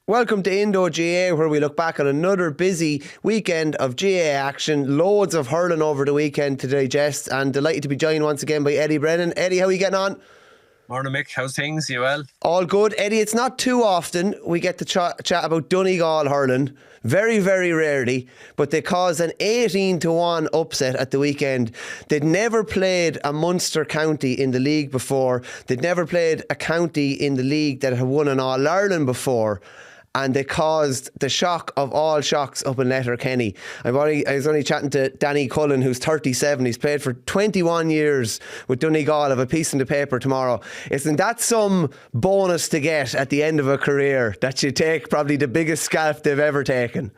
Welcome to Indo GA, where we look back on another busy weekend of GA action. Loads of hurling over the weekend to digest, and delighted to be joined once again by Eddie Brennan. Eddie, how are you getting on? Morning, Mick. How's things? You well? All good. Eddie, it's not too often we get to chat about Donegal hurling. Very, very rarely. But they caused an 18-1 upset at the weekend. They'd never played a Munster county in the league before. They'd never played a county in the league that had won an All-Ireland before. And they caused the shock of all shocks up in Letterkenny. I was only chatting to Danny Cullen, who's 37. He's played for 21 years with Donegal. I have a piece in the paper tomorrow. Isn't that some bonus to get at the end of a career, that you take probably the biggest scalp they've ever taken?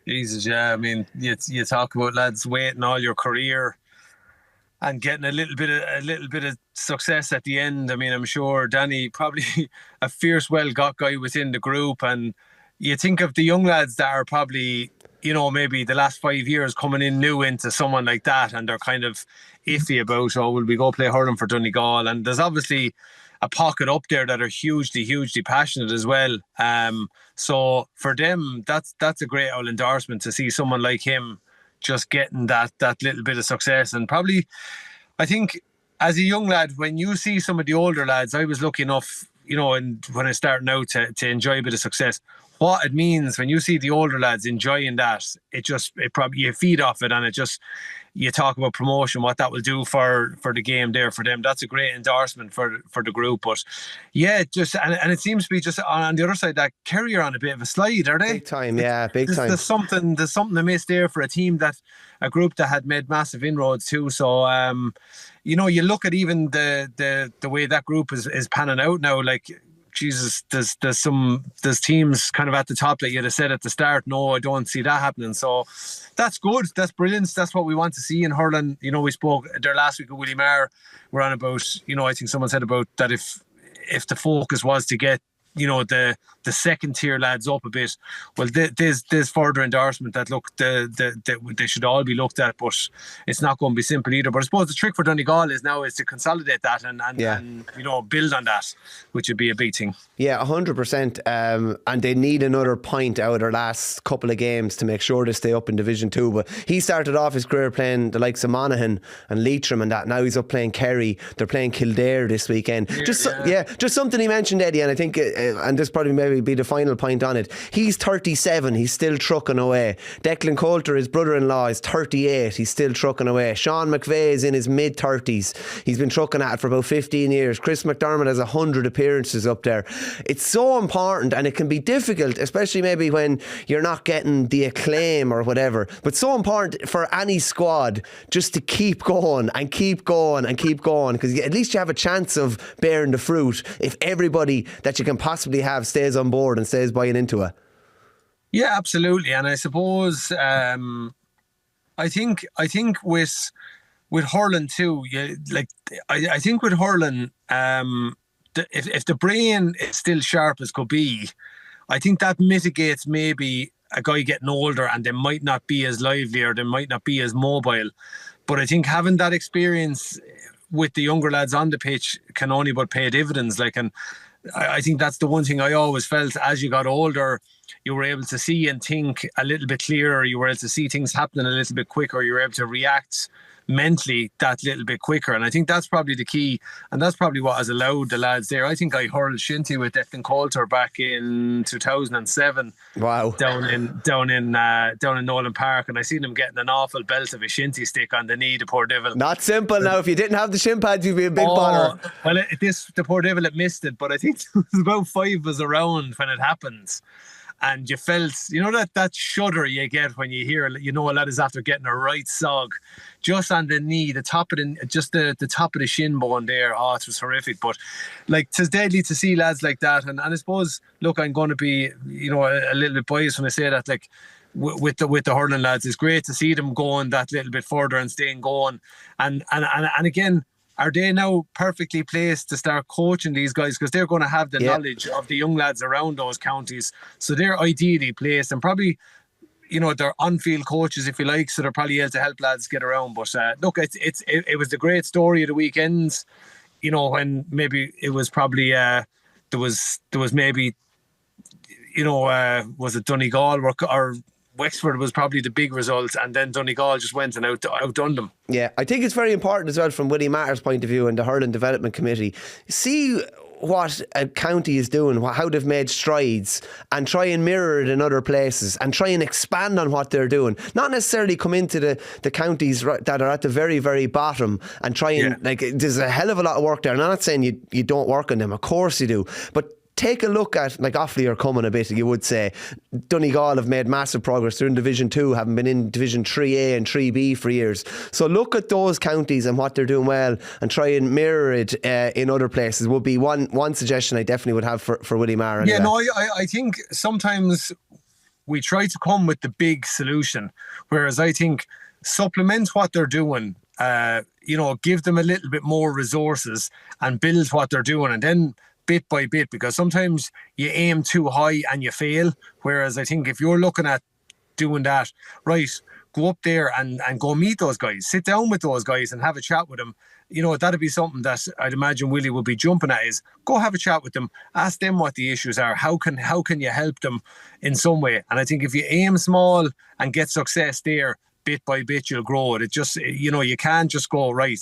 Jesus, yeah. I mean, you talk about lads waiting all your career and getting a little bit of success at the end. I mean, I'm sure Danny probably a fierce, well-got guy within the group, and you think of the young lads that are probably, maybe the last 5 years coming in new into someone like that, and they're kind of iffy about, will we go play hurling for Donegal? And there's obviously a pocket up there that are hugely passionate as well. So for them, that's a great old endorsement to see someone like him just getting that little bit of success. And probably, I think, as a young lad, when you see some of the older lads, I was lucky enough, and when I started out to enjoy a bit of success, what it means when you see the older lads enjoying that, it probably, you feed off it, and you talk about promotion, what that will do for the game there for them. That's a great endorsement for the group. But yeah, and it seems to be just on the other side that Kerry are on a bit of a slide, are they? Big time, yeah, big time. There's something to miss there for a group that had made massive inroads too. So you look at even the way that group is panning out now, like, Jesus, there's teams kind of at the top that you'd have said at the start, no, I don't see that happening. So that's good. That's brilliant. That's what we want to see in hurling. We spoke there last week with Willie Maher. We're on about, I think someone said about that if the focus was to get, the second tier lads up a bit, well, there's further endorsement that look, they should all be looked at, but it's not going to be simple either. But I suppose the trick for Donegal is to consolidate that and build on that, which would be a big thing. Yeah, 100%. And they need another point out of their last couple of games to make sure they stay up in Division 2. But he started off his career playing the likes of Monaghan and Leitrim and that. Now he's up playing Kerry. They're playing Kildare this weekend. Just something he mentioned, Eddie, and I think, and this probably maybe be the final point on it. He's 37. He's still trucking away. Declan Coulter, his brother-in-law, is 38. He's still trucking away. Sean McVeigh is in his mid-30s. He's been trucking at it for about 15 years. Chris McDermott has 100 appearances up there. It's so important, and it can be difficult, especially maybe when you're not getting the acclaim or whatever, but so important for any squad just to keep going and keep going and keep going, because at least you have a chance of bearing the fruit if everybody that you can possibly have stays on board and stays buying into it. Yeah, absolutely. And I suppose I think with hurling too, I think with hurling, if the brain is still sharp as could be, I think that mitigates maybe a guy getting older and they might not be as lively or they might not be as mobile. But I think having that experience with the younger lads on the pitch can only but pay dividends. And I think that's the one thing I always felt as you got older, you were able to see and think a little bit clearer. You were able to see things happening a little bit quicker. You were able to react mentally that little bit quicker. And I think that's probably the key. And that's probably what has allowed the lads there. I think I hurled shinty with Declan Coulter back in 2007. Wow. Down in Nolan Park. And I seen him getting an awful belt of a shinty stick on the knee, the poor devil. Not simple now. If you didn't have the shin pads, you'd be a big bonner. Well, the poor devil, it missed it. But I think there was about 5 of us around when it happened. And you felt, that shudder you get when you hear, a lad is after getting a right sog just on the knee, the top of the top of the shin bone there. Oh, it was horrific. But it's deadly to see lads like that. And I suppose, look, I'm going to be, a little bit biased when I say that, with the hurling lads, it's great to see them going that little bit further and staying going. And again, are they now perfectly placed to start coaching these guys? Because they're going to have the knowledge of the young lads around those counties. So they're ideally placed, and probably, they're on-field coaches, if you like, so they're probably able to help lads get around. But look, it was the great story of the weekends, when maybe it was probably, there was maybe, was it Donegal or Wexford was probably the big result, and then Donegal just went and outdone them. Yeah, I think it's very important as well from Willie Matter's point of view and the Hurling Development Committee. See what a county is doing, how they've made strides, and try and mirror it in other places and try and expand on what they're doing. Not necessarily come into the counties that are at the very, very bottom and try and, there's a hell of a lot of work there. And I'm not saying you don't work on them, of course you do, but take a look at, like, Offaly are coming a bit, you would say. Donegal have made massive progress. They're in Division 2, haven't been in Division 3A and 3B for years. So look at those counties and what they're doing well and try and mirror it in other places would be one suggestion I definitely would have for Willie Maher. Yeah, no, I think sometimes we try to come with the big solution, whereas I think supplement what they're doing, give them a little bit more resources and build what they're doing, and then bit by bit, because sometimes you aim too high and you fail. Whereas I think if you're looking at doing that, right, go up there and go meet those guys, sit down with those guys and have a chat with them. That'd be something that I'd imagine Willie would be jumping at, is go have a chat with them, ask them what the issues are, how can you help them in some way. And I think if you aim small and get success there, bit by bit you'll grow it. It just, you can't just go, right,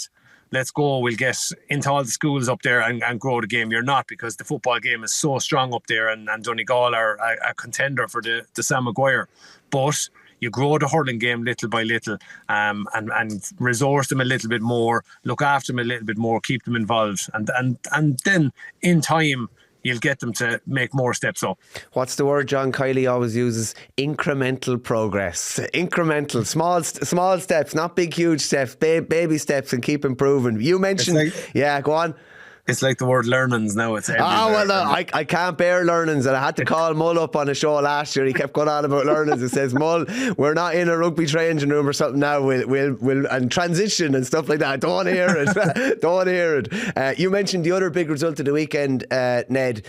let's go, we'll get into all the schools up there and grow the game. You're not, because the football game is so strong up there, and Donegal are a contender for the Sam Maguire. But you grow the hurling game little by little, and resource them a little bit more, look after them a little bit more, keep them involved, and then in time you'll get them to make more steps up. What's the word John Kiley always uses? Incremental progress. Incremental, small steps, not big, huge steps, baby steps, and keep improving. You mentioned, go on. It's like the word learnings now. It's I can't bear learnings, and I had to call Mull up on a show last year. He kept going on about learnings. It says, Mull, we're not in a rugby training room or something now. We'll and transition and stuff like that. I don't want to hear it. Don't want to hear it. You mentioned the other big result of the weekend, Ned.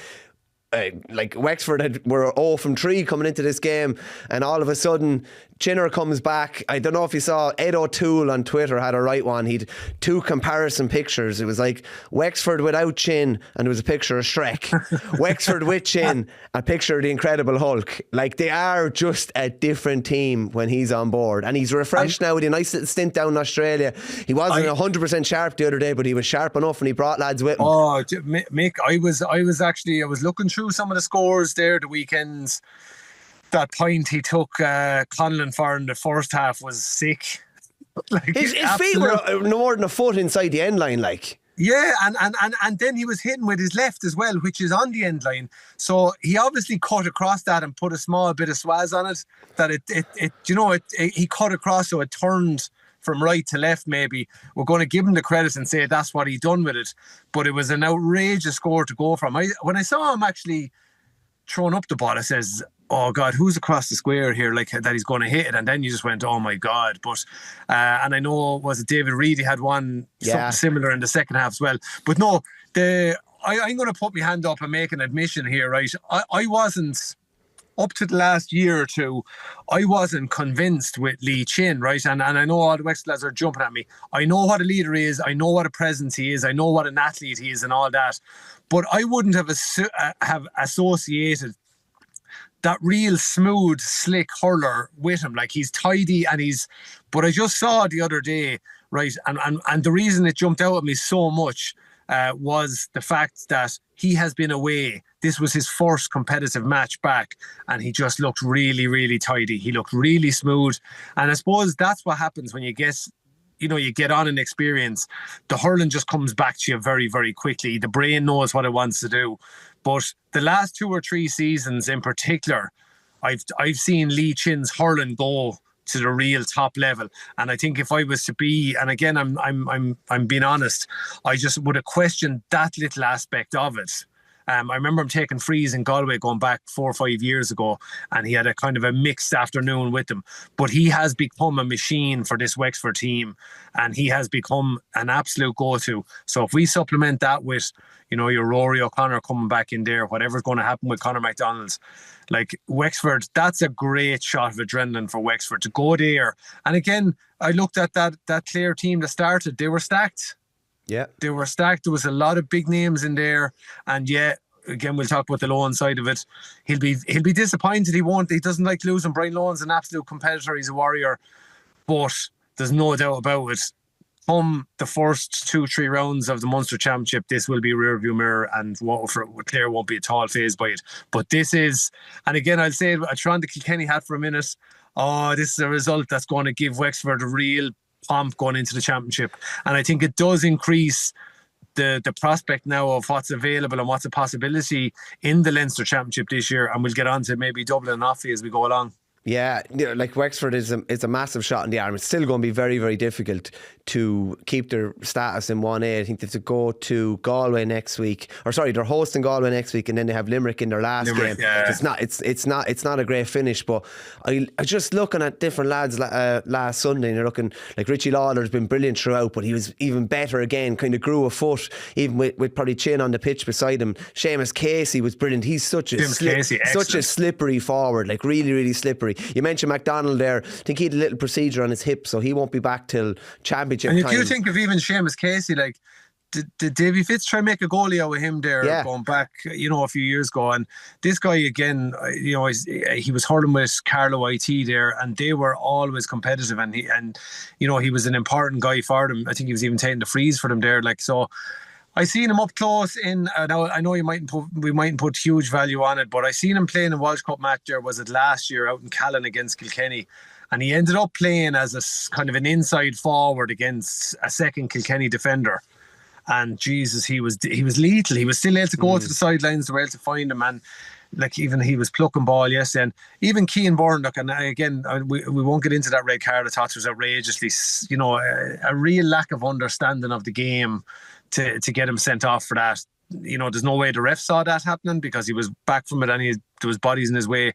Like Wexford were 0 from 3 coming into this game, and all of a sudden Chinner comes back. I don't know if you saw Ed O'Toole on Twitter had a right one. He'd 2 comparison pictures. It was like Wexford without Chin, and there was a picture of Shrek. Wexford with Chin, a picture of the Incredible Hulk. Like, they are just a different team when he's on board, and he's refreshed now with a nice little stint down in Australia. He wasn't 100% sharp the other day, but he was sharp enough, and he brought lads with him. Oh, Mick, I was looking through some of the scores there the weekends. That point he took Conlon for in the first half was sick. Like, his feet were no more than a foot inside the end line, like. Yeah, and then he was hitting with his left as well, which is on the end line. So he obviously cut across that and put a small bit of swaz on it. That he cut across, so it turned from right to left. Maybe we're going to give him the credit and say that's what he done with it. But it was an outrageous score to go from. When I saw him actually throwing up the ball, I says, oh God, who's across the square here, like, that he's going to hit it? And then you just went, oh my God. But and I know, was it David Reedy had one something similar in the second half as well. But no, I'm going to put my hand up and make an admission here, right? I wasn't, up to the last year or two, I wasn't convinced with Lee Chin, right? And I know all the Wexford lads are jumping at me. I know what a leader he is. I know what a presence he is. I know what an athlete he is and all that. But I wouldn't have associated that real smooth, slick hurler with him. Like, he's tidy but I just saw the other day, right? And the reason it jumped out at me so much was the fact that he has been away. This was his first competitive match back, and he just looked really, really tidy. He looked really smooth. And I suppose that's what happens when you get on an experience. The hurling just comes back to you very, very quickly. The brain knows what it wants to do. But the last 2 or 3 seasons in particular, I've seen Lee Chin's hurling go to the real top level. And I think if I was to be, and again, I'm being honest, I just would have questioned that little aspect of it. I remember him taking frees in Galway going back 4 or 5 years ago, and he had a kind of a mixed afternoon with them. But he has become a machine for this Wexford team, and he has become an absolute go-to. So if we supplement that with, your Rory O'Connor coming back in there, whatever's going to happen with Conor McDonald's, like, Wexford, that's a great shot of adrenaline for Wexford to go there. And again, I looked at that Clare team that started, they were stacked. Yeah, they were stacked. There was a lot of big names in there, and again, we'll talk about the loan side of it. He'll be disappointed. He doesn't like losing. Brian Lohan's an absolute competitor. He's a warrior, but there's no doubt about it. Come the first 2-3 rounds of the Munster Championship, this will be a rearview mirror, and Clare won't be at all phased by it. But this is, and again, I'll say, I threw on the Kilkenny hat for a minute. Oh, this is a result that's going to give Wexford a real pomp going into the championship, and I think it does increase the prospect now of what's available and what's a possibility in the Leinster Championship this year. And we'll get on to maybe Dublin and Offaly as we go along. Yeah, like Wexford is a massive shot in the arm. It's still going to be very, very difficult to keep their status in 1A. I think they have to go to Galway next week, or sorry, they're hosting Galway next week, and then they have Limerick in their last game. Yeah. It's not a great finish. But I just looking at different lads last Sunday, and you're looking like Richie Lawler's been brilliant throughout, but he was even better again. Kind of grew a foot, even with probably Chin on the pitch beside him. Seamus Casey was brilliant. He's such a slippery forward, like really, really slippery. You mentioned McDonald there. I think he had a little procedure on his hip, so he won't be back till championship time. And if you think of even Seamus Casey, like, did Davy Fitz try and make a goalie out of him there going back, a few years ago? And this guy, again, he was hurling with Carlo IT there, and they were always competitive. And he was an important guy for them. I think he was even taking the freeze for them there. Like, so I seen him up close in. Now I know we mightn't put huge value on it, but I seen him playing a Walsh Cup match there. Was it last year out in Callan against Kilkenny? And he ended up playing as a kind of an inside forward against a second Kilkenny defender. And Jesus, he was lethal. He was still able to go to the sidelines. They were able to find him, and like even he was plucking ball yesterday. And even Cian Byrne, look, and again, we won't get into that red card. I thought it was outrageously, a real lack of understanding of the game to get him sent off for that. There's no way the ref saw that happening because he was back from it and there was bodies in his way.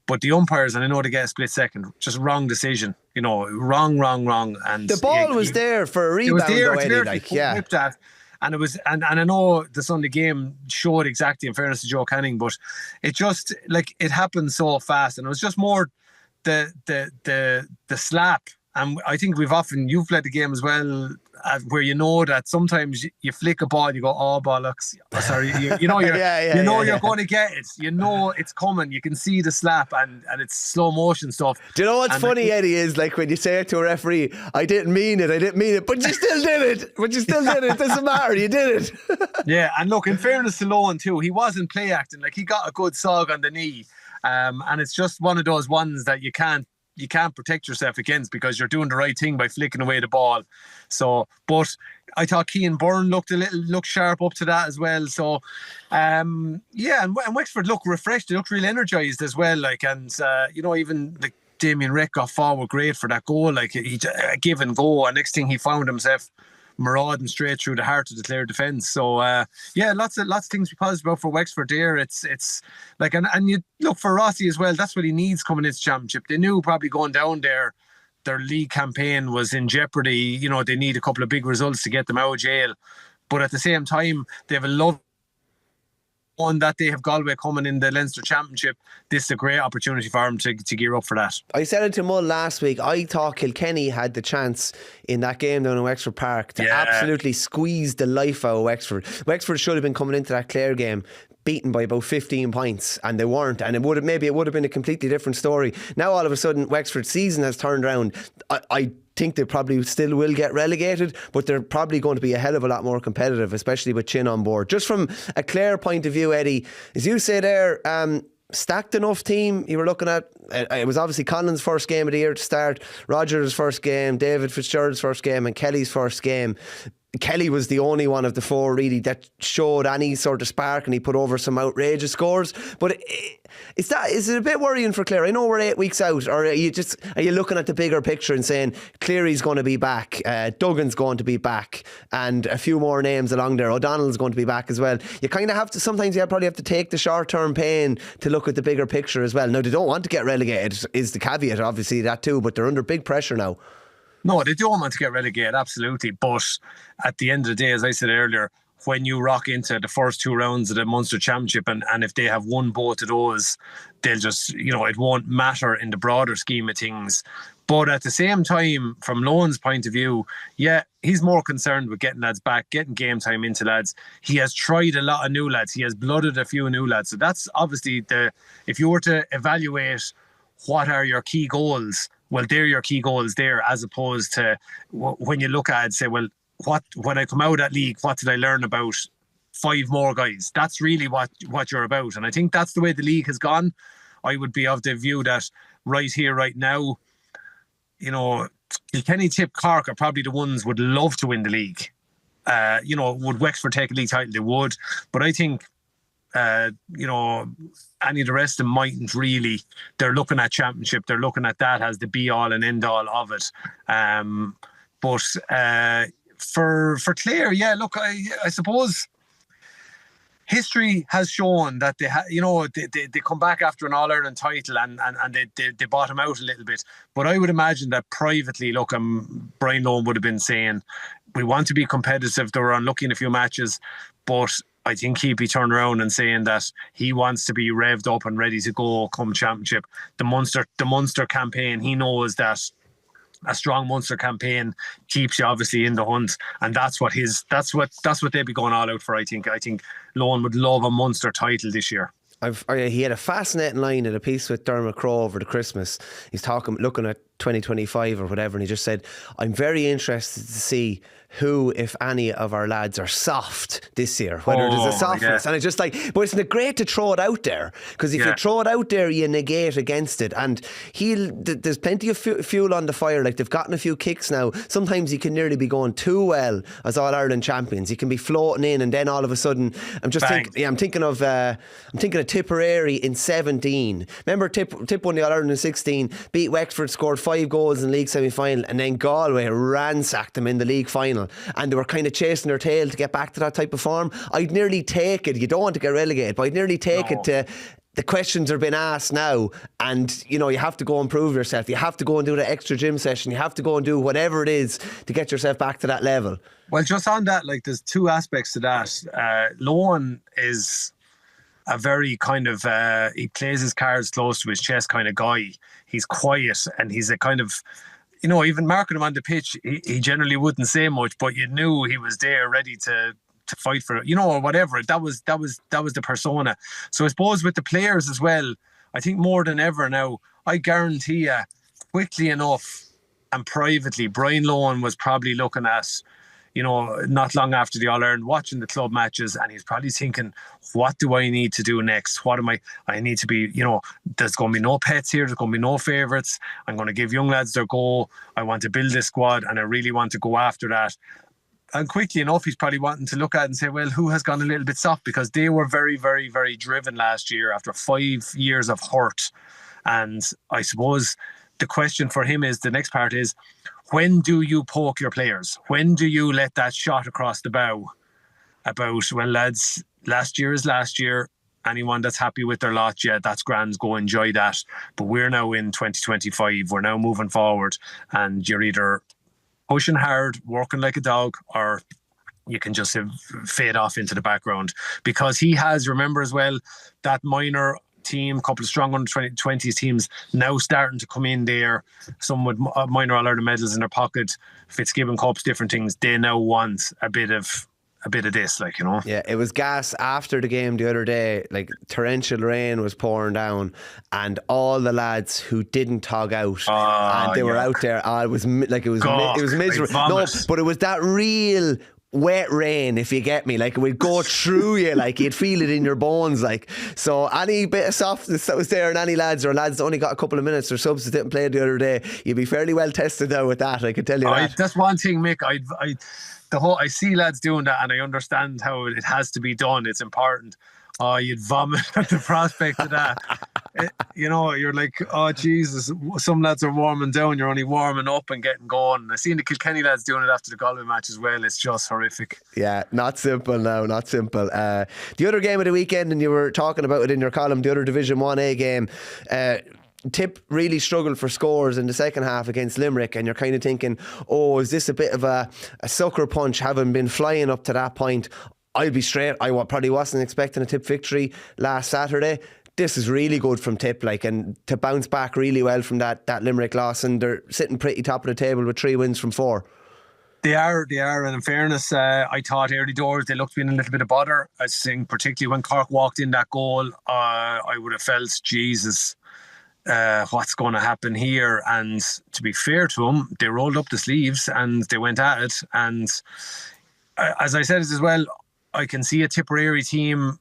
But the umpires, and I know they get a split second, just wrong decision. Wrong. And the ball was there for a rebound. It was there, that. And it was, and I know the Sunday game showed exactly, in fairness to Joe Canning, but it just, like, it happened so fast, and it was just more the slap. And I think you've played the game as well, where you know that sometimes you flick a ball, you go, oh, bollocks. Oh, sorry, you're going to get it. You know it's coming. You can see the slap, and it's slow motion stuff. Do you know what's funny, Eddie, is like when you say it to a referee, I didn't mean it, but you still did it. It doesn't matter, you did it. Yeah, and look, in fairness to Lohan too, he wasn't play acting. Like, he got a good sog on the knee. And it's just one of those ones that you can't protect yourself against because you're doing the right thing by flicking away the ball. So, but I thought Cian Byrne looked sharp up to that as well. So, and Wexford looked refreshed. They looked real energised as well. Like, and even like Damien Wreck got forward great for that goal. Like, he give and go, and next thing he found himself marauding straight through the heart of the Clare defence. So lots of things to be positive about for Wexford there. It's like, and you look for Rossi as well. That's what he needs coming into the championship. They knew probably going down there, their league campaign was in jeopardy. They need a couple of big results to get them out of jail. But at the same time, they have a love on that they have Galway coming in the Leinster Championship. This is a great opportunity for them to gear up for that. I said it to Mull last week. I thought Kilkenny had the chance in that game down in Wexford Park to absolutely squeeze the life out of Wexford. Wexford should have been coming into that Clare game beaten by about 15 points, and they weren't, and it would have been a completely different story. Now all of a sudden Wexford's season has turned around. I think they probably still will get relegated, but they're probably going to be a hell of a lot more competitive, especially with Chin on board. Just from a Clare point of view, Eddie, as you say there, stacked enough team you were looking at. It was obviously Colin's first game of the year to start, Rogers' first game, David Fitzgerald's first game, and Kelly's first game. Kelly was the only one of the four really that showed any sort of spark, and he put over some outrageous scores. But is it a bit worrying for Clare? I know we're 8 weeks out, or are you looking at the bigger picture and saying Cleary's going to be back, Duggan's going to be back, and a few more names along there, O'Donnell's going to be back as well? You kind of have to, sometimes you probably have to take the short-term pain to look at the bigger picture as well. Now, they don't want to get relegated, is the caveat, obviously, that too, but they're under big pressure now. No, they don't want to get relegated, absolutely. But at the end of the day, as I said earlier, when you rock into the first 2 rounds of the Munster Championship, and if they have won both of those, they'll just, it won't matter in the broader scheme of things. But at the same time, from Lohan's point of view, yeah, he's more concerned with getting lads back, getting game time into lads. He has tried a lot of new lads. He has blooded a few new lads. So that's obviously if you were to evaluate what are your key goals, well, they're your key goals there, as opposed to when you look at it, say, well, when I come out of that league, what did I learn about 5 more guys? That's really what you're about. And I think that's the way the league has gone. I would be of the view that right here, right now, Kilkenny, Tip, Cork are probably the ones would love to win the league. Would Wexford take a league title? They would. But I think, any of the rest of them mightn't really. They're looking at championship. They're looking at that as the be-all and end-all of it. But for Clare, yeah, look, I suppose history has shown that they come back after an All-Ireland title and they bottom out a little bit. But I would imagine that privately, look, Brian Lohan would have been saying, we want to be competitive. They were unlucky in a few matches, but I think he'd be turning around and saying that he wants to be revved up and ready to go come championship. The Munster campaign, he knows that a strong Munster campaign keeps you obviously in the hunt, and that's what they'd be going all out for. I think Lohan would love a Munster title this year. He had a fascinating line in a piece with Dermot Crowe over the Christmas. He's looking at 2025 or whatever, and he just said, I'm very interested to see who, if any, of our lads are soft this year, whether there's a softness. Yeah. And it's just like, but isn't it great to throw it out there? Because if you throw it out there, you negate against it. And there's plenty of fuel on the fire. Like, they've gotten a few kicks now. Sometimes he can nearly be going too well as All-Ireland champions. He can be floating in, and then all of a sudden, I'm thinking of Tipperary in 17. Remember, Tip won the All-Ireland in 16, beat Wexford, scored 5 goals in the league semi-final, and then Galway ransacked them in the league final, and they were kind of chasing their tail to get back to that type of form. I'd nearly take it, you don't want to get relegated, but I'd nearly take it to the questions are being asked now, and you have to go and prove yourself. You have to go and do the extra gym session. You have to go and do whatever it is to get yourself back to that level. Well, just on that, like, there's 2 aspects to that. Lohan is a very kind of he plays his cards close to his chest kind of guy. He's quiet, and he's a kind of, even marking him on the pitch, he generally wouldn't say much, but you knew he was there ready to fight for it, or whatever. That was the persona. So I suppose with the players as well, I think more than ever now, I guarantee you, quickly enough and privately, Brian Lohan was probably looking at, not long after the All-Ireland, watching the club matches, and he's probably thinking, what do I need to do next? What am I need to be, there's going to be no pets here, there's going to be no favourites. I'm going to give young lads their go. I want to build this squad, and I really want to go after that. And quickly enough, he's probably wanting to look at it and say, well, who has gone a little bit soft? Because they were very, very, very driven last year after 5 years of hurt. And I suppose the question for him is, the next part is, when do you poke your players? When do you let that shot across the bow about, well, lads, last year is last year. Anyone that's happy with their lot, yeah, that's grand, go enjoy that. But we're now in 2025. We're now moving forward, and you're either pushing hard, working like a dog, or you can just fade off into the background. Because he has, remember as well, that minor team, couple of strong under 20s teams now starting to come in there, some with minor All-Ireland medals in their pocket, Fitzgibbon Cups, different things. They now want a bit of this, like, Yeah, it was gas after the game the other day. Like, torrential rain was pouring down, and all the lads who didn't tog out, and they were out there. It was miserable. No, but it was that real wet rain, if you get me. Like, it would go through you, like you'd feel it in your bones. Like, so any bit of softness that was there, and any lads that only got a couple of minutes or subs that didn't play the other day, you'd be fairly well tested now with that, I can tell you that. That's one thing, Mick. I see lads doing that, and I understand how it has to be done. It's important. You'd vomit at the prospect of that. You're like, oh Jesus, some lads are warming down, you're only warming up and getting going. I seen the Kilkenny lads doing it after the Galway match as well. It's just horrific. Yeah, not simple now, not simple. The other game of the weekend, and you were talking about it in your column, the other Division 1A game, Tip really struggled for scores in the second half against Limerick, and you're kind of thinking, oh, is this a bit of a sucker punch, having been flying up to that point? I'll be straight, I probably wasn't expecting a Tip victory last Saturday. this is really good from Tip, like, and to bounce back really well from that Limerick loss, and they're sitting pretty top of the table with 3 wins from 4. They are, and in fairness, I thought early doors they looked to be in a little bit of bother. I think particularly when Cork walked in that goal, I would have felt, Jesus, what's going to happen here? And to be fair to them, they rolled up the sleeves and they went at it. And as I said as well, I can see a Tipperary team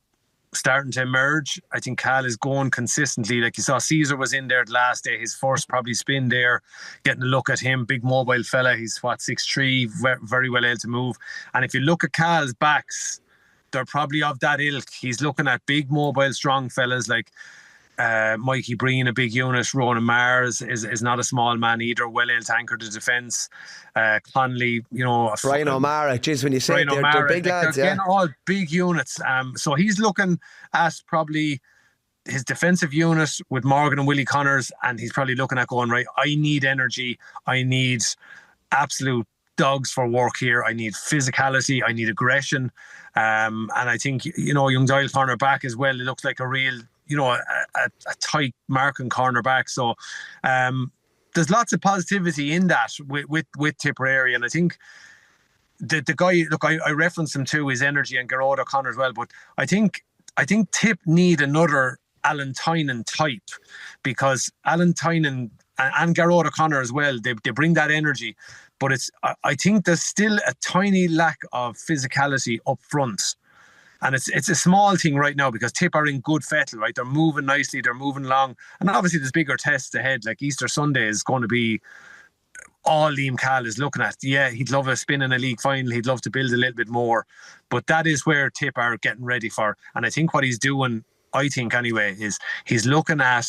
starting to emerge. I think Cal is going consistently. Like you saw, Caesar was in there the last day, his first probably spin there, getting a look at him, big mobile fella. He's 6'3", very well able to move. And if you look at Cal's backs, they're probably of that ilk. He's looking at big mobile strong fellas like Mikey Breen, a big unit. Ronan Mars is not a small man either, well able to anchor the defence. Connolly, Brian O'Mara, geez, when you say they're big lads, they're all big units. So he's looking at probably his defensive unit with Morgan and Willie Connors, and he's probably looking at going, right, I need energy, I need absolute dogs for work here, I need physicality, I need aggression, and I think young Doyle corner back as well, it looks like a real a tight marking cornerback. So there's lots of positivity in that with Tipperary, and I think the guy, look, I referenced him too, his energy, and Gerard O'Connor as well, but I think Tip need another Alan Tynan type, because Alan Tynan and Gerard O'Connor as well, they bring that energy, but I think there's still a tiny lack of physicality up front. And it's a small thing right now because Tip are in good fettle, right? They're moving nicely, they're moving along. And obviously there's bigger tests ahead, like Easter Sunday is going to be all Liam Cal is looking at. Yeah, he'd love a spin in a league final, he'd love to build a little bit more. But that is where Tip are getting ready for. And I think what he's doing, I think anyway, is he's looking at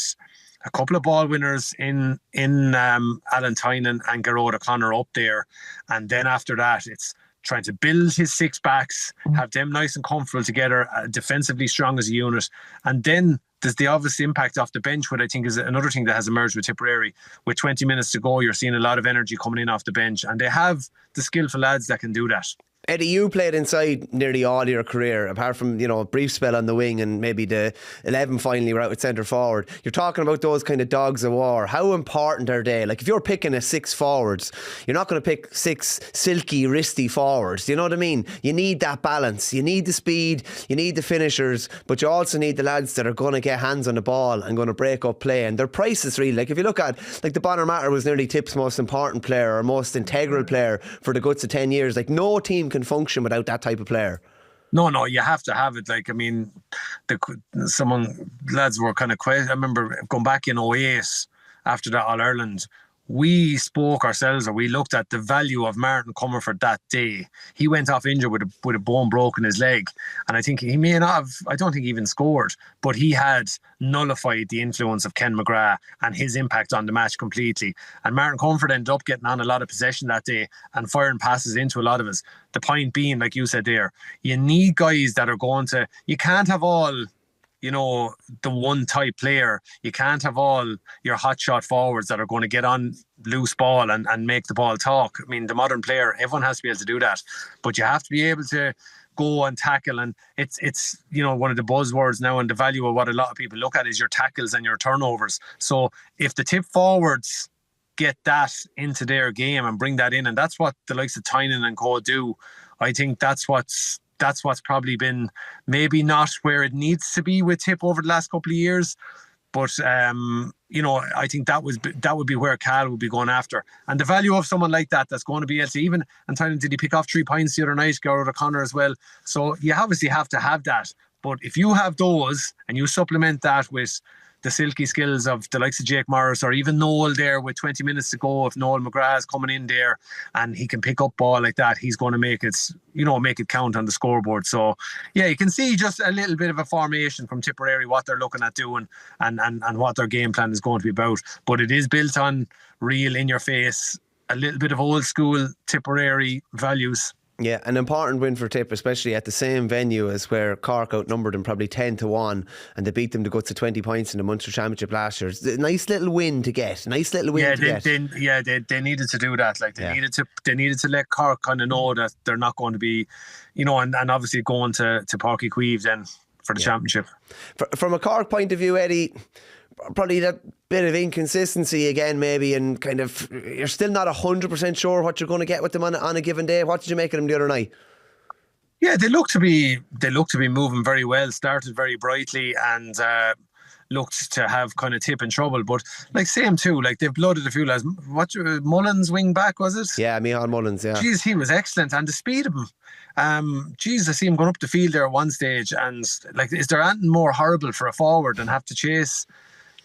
a couple of ball winners in Alan Tynan and Gerard O'Connor up there. And then after that, it's trying to build his 6 backs, have them nice and comfortable together, defensively strong as a unit. And then there's the obvious impact off the bench, which I think is another thing that has emerged with Tipperary. With 20 minutes to go, you're seeing a lot of energy coming in off the bench, and they have the skillful lads that can do that. Eddie, you played inside nearly all your career, apart from, a brief spell on the wing and maybe the 11 finally were out with centre forward. You're talking about those kind of dogs of war. How important are they? Like, if you're picking a 6 forwards, you're not going to pick 6 silky, wristy forwards. Do you know what I mean? You need that balance. You need the speed, you need the finishers, but you also need the lads that are going to get hands on the ball and going to break up play. And their prices really, like if you look at, like the Bonner Matter was nearly Tip's most important player or most integral player for the guts of 10 years. Like, no team can function without that type of player. No, you have to have it. Like, I mean, lads were kind of quiet. I remember going back in 2008 after that All-Ireland, we spoke ourselves, or we looked at the value of Martin Comerford that day. He went off injured with a bone broken his leg, and I think he may not have, I don't think he even scored, but he had nullified the influence of Ken McGrath and his impact on the match completely. And Martin Comerford ended up getting on a lot of possession that day and firing passes into a lot of us. The point being, like you said there, you need guys that are going to, you can't have all the one type player. You can't have all your hotshot forwards that are going to get on loose ball and make the ball talk. I mean, the modern player, everyone has to be able to do that, but you have to be able to go and tackle. And it's one of the buzzwords now, and the value of what a lot of people look at is your tackles and your turnovers. So if the Tip forwards get that into their game and bring that in, and that's what the likes of Tynan and co do, I think that's what's probably been maybe not where it needs to be with Tip over the last couple of years. But, I think that would be where Cal would be going after. And the value of someone like that's going to be able to even, and Tynan, did he pick off 3 points the other night, Gerard O'Connor as well. So you obviously have to have that. But if you have those and you supplement that with the silky skills of the likes of Jake Morris or even Noel there with 20 minutes to go, if Noel McGrath is coming in there and he can pick up ball like that, he's going to make it count on the scoreboard. So yeah, you can see just a little bit of a formation from Tipperary, what they're looking at doing and what their game plan is going to be about. But it is built on real in your face, a little bit of old school Tipperary values. Yeah, an important win for Tip, especially at the same venue as where Cork outnumbered them probably 10-1, and they beat them to go to 20 points in the Munster Championship last year. It's a nice little win to get. They needed to do that. Like they needed to let Cork kind of know that they're not going to be, and obviously going to Páirc Uí Chaoimh then for the championship. From a Cork point of view, Eddie, probably that bit of inconsistency again, maybe, and kind of you're still not 100% sure what you're going to get with them on a given day. What did you make of them the other night? Yeah, they look to be moving very well. Started very brightly and looked to have kind of Tip in trouble. But like same too, like they've blooded a few lads. Mullins wing back, was it? Yeah, Micheál Mullins. Yeah. Jeez, he was excellent, and the speed of him. Jeez, I see him going up the field there at one stage, and like, is there anything more horrible for a forward than have to chase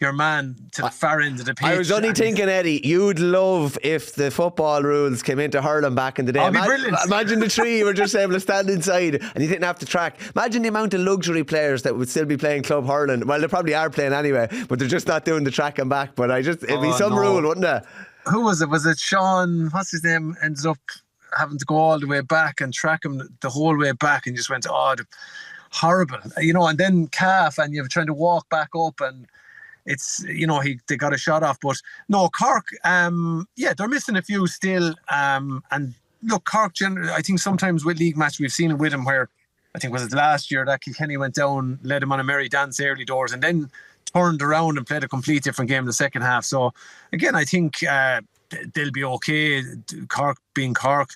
your man to the far end of the pitch? I was only thinking, Eddie, you'd love if the football rules came into hurling back in the day. That'd be brilliant. Imagine the three you were just able to stand inside and you didn't have to track. Imagine the amount of luxury players that would still be playing club hurling. Well, they probably are playing anyway, but they're just not doing the tracking back. But it'd be some rule, wouldn't it? Who was it? Was it Sean? What's his name? Ended up having to go all the way back and track him the whole way back, and just went, horrible, and then calf, and you're trying to walk back up, and it's, they got a shot off. But no, Cork, they're missing a few still. And look, Cork, I think sometimes with league match, we've seen it with him where, I think was it last year that Kilkenny went down, led him on a merry dance early doors, and then turned around and played a complete different game in the second half. So again, I think they'll be okay. Cork being Cork,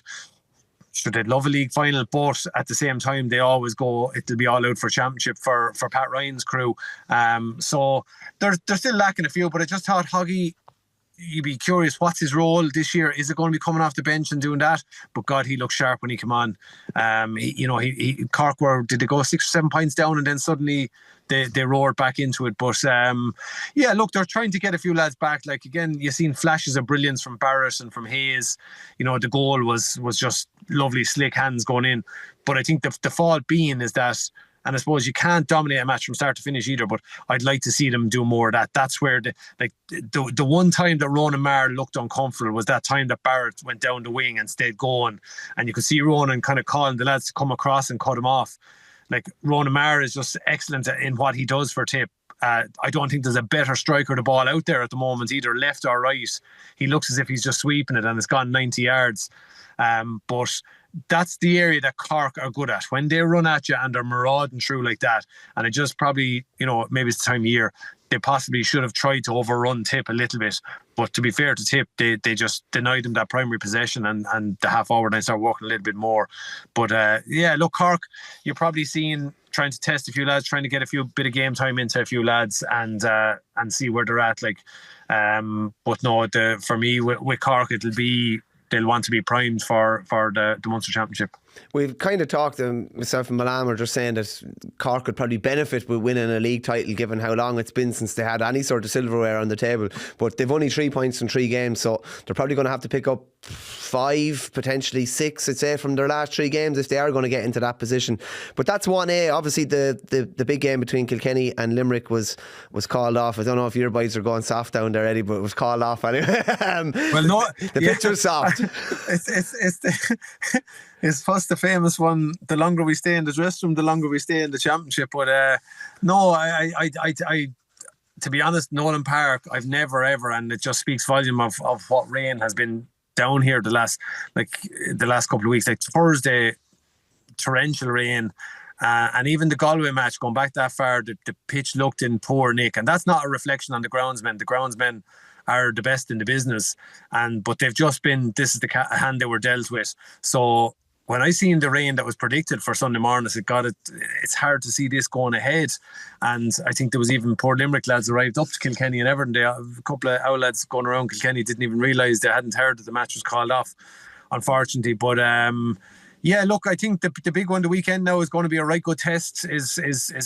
sure, they'd love a league final, but at the same time, they always go, it'll be all out for championship for Pat Ryan's crew. So they're still lacking a few, but I just thought Hoggy, you'd be curious, what's his role this year? Is it going to be coming off the bench and doing that? But God, he looked sharp when he came on. Cork did they go 6 or 7 points down, and then suddenly they roared back into it. But look, they're trying to get a few lads back. Like, again, you've seen flashes of brilliance from Barrett and from Hayes. The goal was just lovely, slick hands going in. But I think the fault being is that, and I suppose you can't dominate a match from start to finish either, but I'd like to see them do more of that. That's where the one time that Ronan Maher looked uncomfortable was that time that Barrett went down the wing and stayed going, and you could see Ronan kind of calling the lads to come across and cut him off. Like, Ronan Maher is just excellent in what he does for Tip. I don't think there's a better striker of the ball out there at the moment, either left or right. He looks as if he's just sweeping it and it's gone 90 yards. But that's the area that Cork are good at. When they run at you and they're marauding through like that, and it just probably, maybe it's the time of year, they possibly should have tried to overrun Tip a little bit. But to be fair to Tip, they just denied them that primary possession, and the half forward line started working a little bit more. But look, Cork, you're probably seeing, trying to test a few lads, trying to get a few bit of game time into a few lads, and see where they're at. Like, but no, for me with Cork, they'll want to be primed for the Munster Championship. We've kind of talked, myself and Milan were just saying that Cork could probably benefit with winning a league title given how long it's been since they had any sort of silverware on the table. But they've only 3 points in 3 games, so they're probably going to have to pick up 5, potentially 6, I'd say, from their last 3 games if they are going to get into that position. But that's 1A. Obviously, the big game between Kilkenny and Limerick was called off. I don't know if your boys are going soft down there, Eddie, but it was called off anyway. Well, no, the pitch was soft. It's first the famous one, the longer we stay in the dressing room, the longer we stay in the championship. But no, I to be honest, Nolan Park, I've never ever, and it just speaks volume of what rain has been down here the last couple of weeks. Like Thursday, torrential rain. And even the Galway match, going back that far, the pitch looked in poor nick. And that's not a reflection on the groundsmen. The groundsmen are the best in the business. But they've just been, this is the hand they were dealt with. So when I seen the rain that was predicted for Sunday morning, I said, God, it's hard to see this going ahead. And I think there was even poor Limerick lads arrived up to Kilkenny and Everton. A couple of our lads going around Kilkenny didn't even realise, they hadn't heard that the match was called off, unfortunately. But look, I think the big one the weekend now is going to be a right good test, is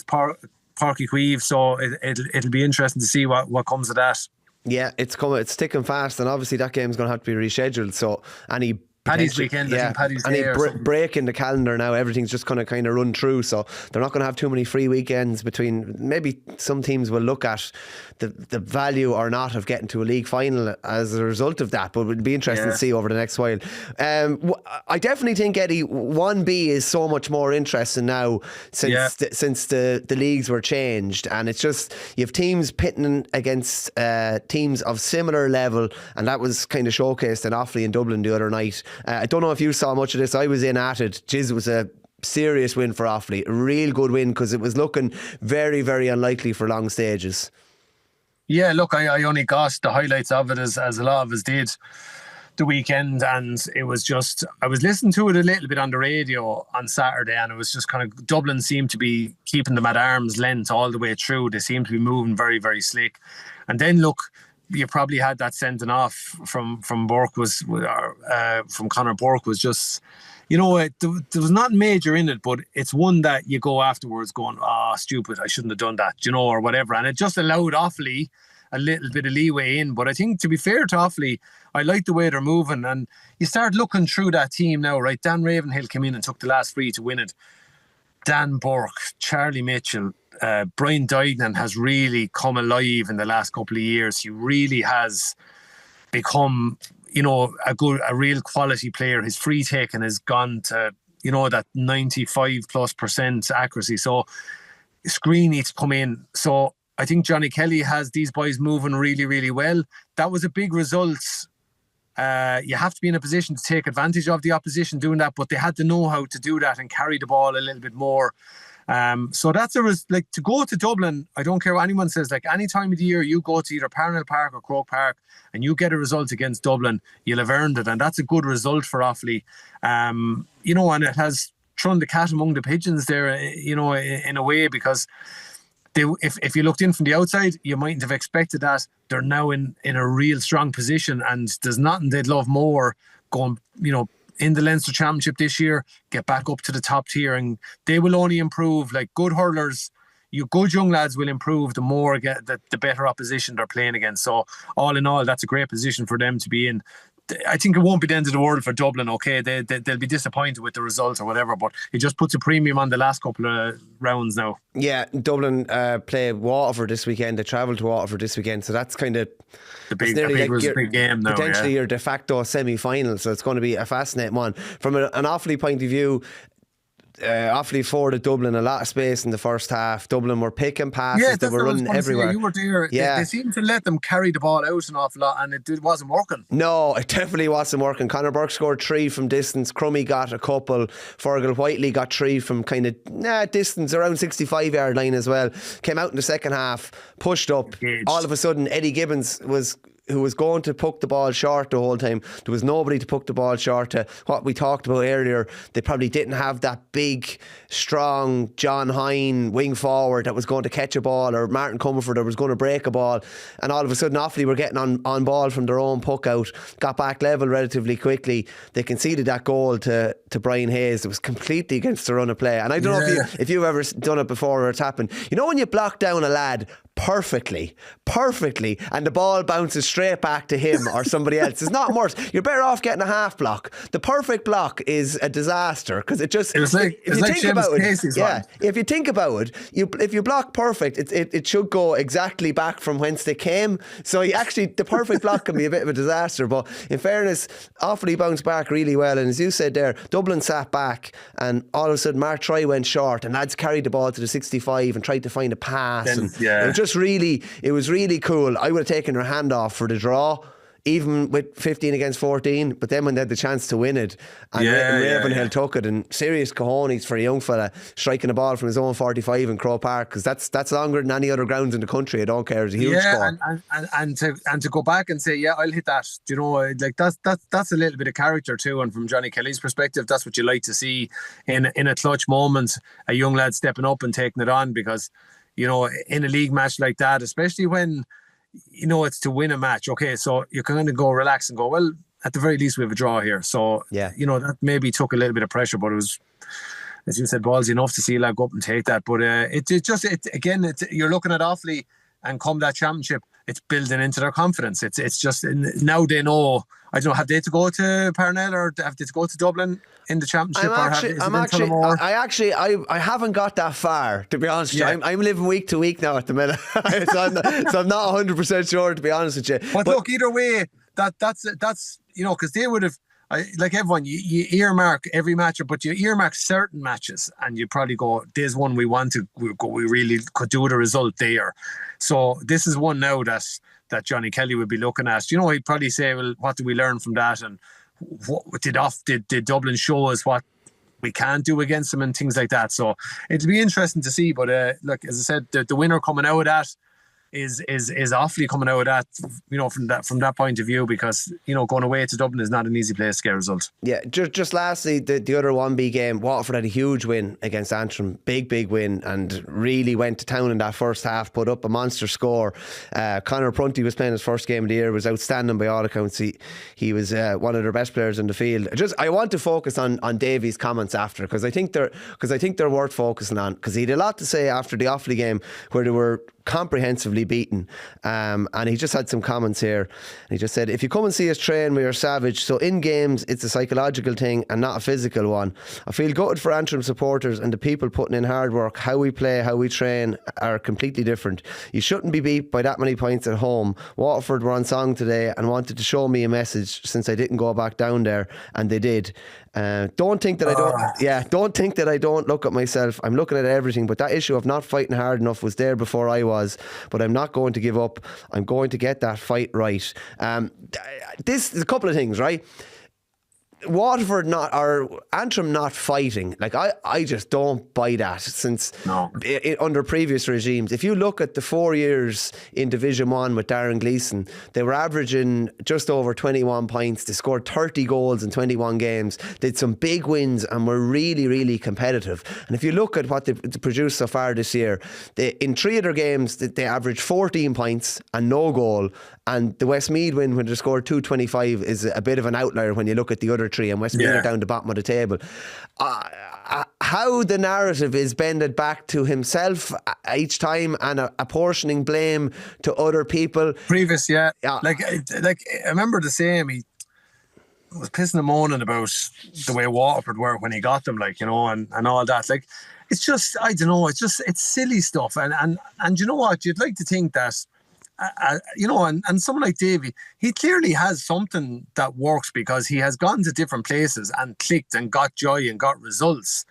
Páirc Uí Chaoimh. So it'll be interesting to see what comes of that. Yeah, it's coming. It's ticking fast, and obviously that game's going to have to be rescheduled. So any Paddy's weekend, I think Paddy's Day break in the calendar now, everything's just going to kind of run through, so they're not going to have too many free weekends between. Maybe some teams will look at the value or not of getting to a league final as a result of that, but it'll be interesting to see over the next while. I definitely think, Eddie, 1B is so much more interesting now since the leagues were changed, and it's just, you have teams pitting against teams of similar level, and that was kind of showcased in Offaly in Dublin the other night. I don't know if you saw much of this. I was in at it. Jiz was a serious win for Offaly. A real good win, because it was looking very, very unlikely for long stages. Yeah, look, I only got the highlights of it as a lot of us did the weekend, and it was just, I was listening to it a little bit on the radio on Saturday, and it was just kind of, Dublin seemed to be keeping them at arm's length all the way through. They seemed to be moving very, very slick. And then look, you probably had that sending off from Burke from Conor Burke was just, there was not major in it, but it's one that you go afterwards going, stupid, I shouldn't have done that, or whatever. And it just allowed Offaly a little bit of leeway in. But I think, to be fair to Offaly, I like the way they're moving. And you start looking through that team now, right? Dan Ravenhill came in and took the last free to win it. Dan Burke, Charlie Mitchell, Brian Duignan has really come alive in the last couple of years. He really has become, a real quality player. His free taking has gone to, that 95+% accuracy. So Screen needs to come in. So I think Johnny Kelly has these boys moving really, really well. That was a big result. You have to be in a position to take advantage of the opposition doing that, but they had to know how to do that and carry the ball a little bit more. So that's to go to Dublin. I don't care what anyone says. Like, any time of the year you go to either Parnell Park or Croke Park and you get a result against Dublin, you'll have earned it, and that's a good result for Offaly. And it has thrown the cat among the pigeons there, in a way, because if you looked in from the outside, you mightn't have expected that. They're now in a real strong position, and there's nothing they'd love more going, in the Leinster Championship this year, get back up to the top tier, and they will only improve. Like, good hurlers, good young lads will improve the more the better opposition they're playing against. So all in all, that's a great position for them to be in. I think it won't be the end of the world for Dublin. Okay, they'll be disappointed with the result or whatever, but it just puts a premium on the last couple of rounds now. Yeah, Dublin play Waterford this weekend. They travel to Waterford this weekend, so that's kind of a big game now. Potentially your de facto semi-final, so it's going to be a fascinating one. From an Offaly point of view, Offaly forwarded Dublin a lot of space in the first half. Dublin were picking passes, they were running everywhere. You were there. Yeah. They seemed to let them carry the ball out an awful lot, and it wasn't working. No, it definitely wasn't working. Conor Burke scored 3 from distance. Crummy got a couple. Fergal Whiteley got 3 from kind of distance, around 65-yard line as well. Came out in the second half, pushed up. All of a sudden, Eddie Gibbons who was going to puck the ball short the whole time. There was nobody to puck the ball short to. What we talked about earlier, they probably didn't have that big, strong John Hine wing forward that was going to catch a ball, or Martin Comerford that was going to break a ball. And all of a sudden, Offaly were getting on ball from their own puck out, got back level relatively quickly. They conceded that goal to Brian Hayes. It was completely against the run of play. And I don't know if you've ever done it before or it's happened. When you block down a lad perfectly, and the ball bounces straight back to him or somebody else, it's not worse. You're better off getting a half block. The perfect block is a disaster, because if you think about it, if you block perfect, it should go exactly back from whence they came. So the perfect block can be a bit of a disaster. But in fairness, Offaly bounced back really well, and as you said there, Dublin sat back, and all of a sudden Mark Troy went short, and lads carried the ball to the 65 and tried to find a pass. It was really cool. I would have taken her hand off for the draw, even with 15 against 14, but then when they had the chance to win it, and Ravenhill took it, and serious cojones for a young fella striking a ball from his own 45 in Croke Park, because that's longer than any other grounds in the country. I don't care, it's a huge score. And to go back and say, I'll hit that, that's a little bit of character too. And from Johnny Kelly's perspective, that's what you like to see in a clutch moment, a young lad stepping up and taking it on, because in a league match like that, especially when it's to win a match, okay, so you can kind of go relax and go, well, at the very least we have a draw here. So that maybe took a little bit of pressure, but it was, as you said, ballsy enough to see a lad go up and take that. But you're looking at Offaly, and come that championship, it's building into their confidence. It's just, now they know. I don't know, have they to go to Parnell, or have they to go to Dublin in the championship? I haven't got that far, to be honest with you. I'm living week to week now at the minute, so I'm not 100% sure, to be honest with you. But look, either way, that's because they would have, like everyone, you earmark every match, but you earmark certain matches, and you probably go, there's one we really could do the result there. So this is one now that Johnny Kelly would be looking at. He'd probably say, well, what did we learn from that? And what did Dublin show us what we can't do against them and things like that. So it'll be interesting to see. But look, as I said, the winner coming out of that is awfully coming out of that, from that point of view, because going away to Dublin is not an easy place to get a result. Yeah, just lastly, the other 1B game, Waterford had a huge win against Antrim, big win, and really went to town in that first half, put up a monster score. Conor Prunty was playing his first game of the year, was outstanding by all accounts. He was one of their best players in the field. I want to focus on Davy's comments after, because I think they're worth focusing on, because he had a lot to say after the Offaly game where they were comprehensively beaten, and he just had some comments here. And he just said, if you come and see us train, we are savage, so in games it's a psychological thing and not a physical one. I feel gutted for Antrim supporters and the people putting in hard work. How we play, how we train are completely different. You shouldn't be beat by that many points at home. Waterford were on song today and wanted to show me a message since I didn't go back down there, and they did. Don't think that I don't look at myself. I'm looking at everything, but that issue of not fighting hard enough was there before I was, but I'm not going to give up. I'm going to get that fight right. This is a couple of things, right? Waterford Antrim not fighting, like I just don't buy that since under previous regimes. If you look at the 4 years in Division 1 with Darren Gleeson, they were averaging just over 21 points. They scored 30 goals in 21 games. They had some big wins and were really competitive. And if you look at what they produced so far this year, in 3 of their games they averaged 14 points and no goal. And the Westmeath win, when they scored 225, is a bit of an outlier when you look at the other 3, and Westmeath are down the bottom of the table. How the narrative is bended back to himself each time, and apportioning blame to other people. Previous, like I remember the same. He was pissing and moaning about the way Waterford were when he got them, and all that. Like, it's just, I don't know. It's silly stuff, and you know what? You'd like to think that. And someone like Davy, he clearly has something that works, because he has gone to different places and clicked and got joy and got results.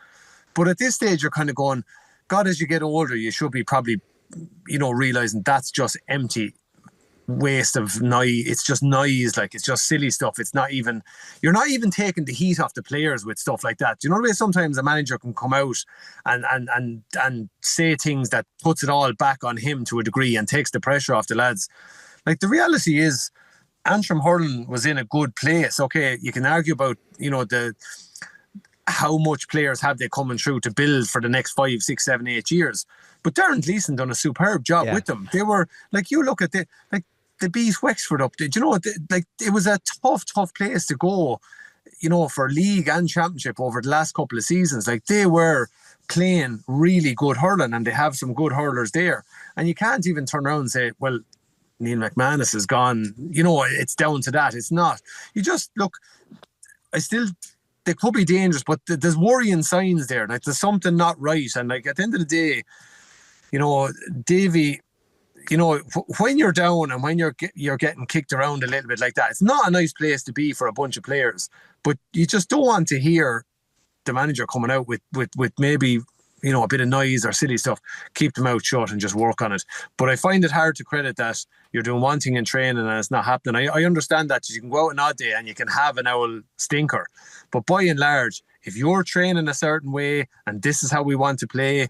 But at this stage, you're kind of going, God, as you get older, you should be probably, realising that's just empty waste of noise. It's just noise, like it's just silly stuff. It's not even, you're not even taking the heat off the players with stuff like that. Do you know the way sometimes a manager can come out and say things that puts it all back on him to a degree and takes the pressure off the lads? Like, the reality is Antrim hurling was in a good place. Okay, you can argue about how much players have they coming through to build for the next 5, 6, 7, 8 years. But Darren Gleeson done a superb job with them. They were, like, you look at they beat Wexford up. It was a tough place to go, for league and championship over the last couple of seasons. Like, they were playing really good hurling, and they have some good hurlers there. And you can't even turn around and say, well, Neil McManus is gone. It's down to that. It's not. You just look, they could be dangerous, but there's worrying signs there. Like, there's something not right. And like, at the end of the day, Davy, when you're down and when you're getting kicked around a little bit like that, it's not a nice place to be for a bunch of players. But you just don't want to hear the manager coming out with maybe, a bit of noise or silly stuff. Keep them out shut and just work on it. But I find it hard to credit that you're doing one thing in training and it's not happening. I understand that you can go out an odd day and you can have an owl stinker. But by and large, if you're training a certain way and this is how we want to play,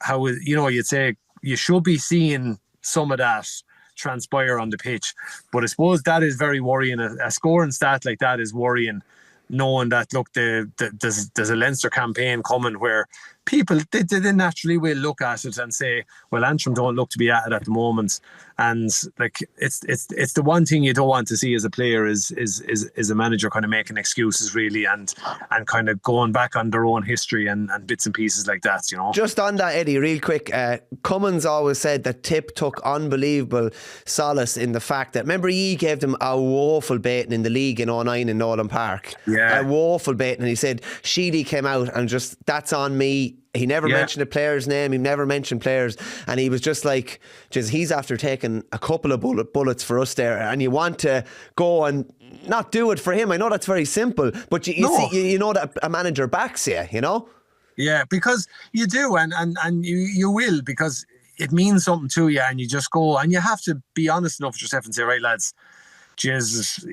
you'd say you should be seeing some of that transpire on the pitch. But I suppose that is very worrying. A scoring stat like that is worrying, knowing that, look, there's a Leinster campaign coming where people, they naturally will look at it and say, well, Antrim don't look to be at it at the moment. And like, it's the one thing you don't want to see as a player is a manager kind of making excuses, really, and kind of going back on their own history and bits and pieces like that, Just on that, Eddie, real quick, Cummins always said that Tip took unbelievable solace in the fact that, remember, he gave them a woeful beating in the league in 2009 in Nolan Park. Yeah. A woeful beating. And he said, Sheedy came out and just, that's on me. He never mentioned a player's name. He never mentioned players. And he was just like, he's after taking a couple of bullets for us there. And you want to go and not do it for him. I know that's very simple, but you see, that a manager backs you, Yeah, because you do, and you will, because it means something to you, and you just go, and you have to be honest enough with yourself and say, right, lads, Jesus,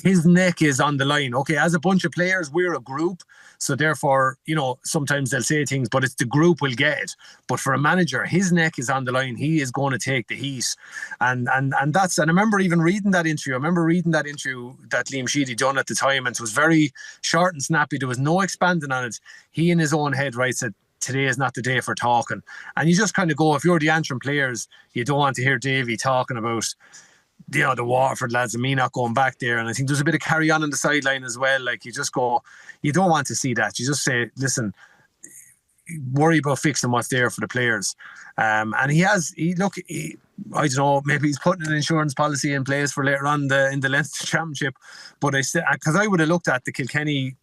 his neck is on the line. Okay, as a bunch of players, we're a group. So therefore, sometimes they'll say things, but it's the group will get it. But for a manager, his neck is on the line. He is going to take the heat. And I remember even reading that interview. I remember reading that interview that Liam Sheedy done at the time, and it was very short and snappy. There was no expanding on it. He in his own head, right, said, today is not the day for talking. And you just kind of go, if you're the Antrim players, you don't want to hear Davy talking about the Waterford lads and me not going back there. And I think there's a bit of carry on the sideline as well. Like, you just go, you don't want to see that. You just say, listen, worry about fixing what's there for the players. And I don't know, maybe he's putting an insurance policy in place for later on in the Leinster Championship. But because I would have looked at the Kilkenny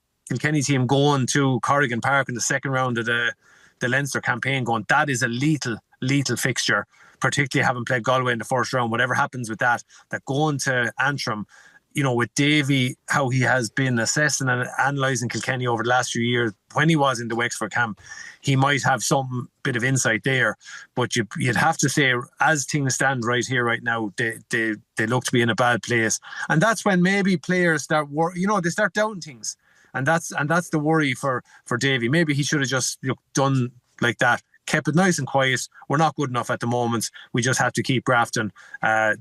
team going to Corrigan Park in the second round of the Leinster campaign, going, that is a lethal fixture, particularly having played Galway in the first round. Whatever happens with that going to Antrim, with Davy, how he has been assessing and analysing Kilkenny over the last few years, when he was in the Wexford camp, he might have some bit of insight there. But you'd have to say, as things stand right here, right now, they look to be in a bad place. And that's when maybe players start, they start doubting things. And that's the worry for Davy. Maybe he should have just done like that, kept it nice and quiet. We're not good enough at the moment. We just have to keep grafting.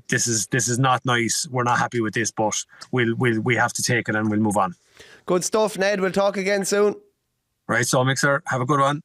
This is not nice. We're not happy with this, but we have to take it and we'll move on. Good stuff, Ned. We'll talk again soon. Right, so Mixer, have a good one.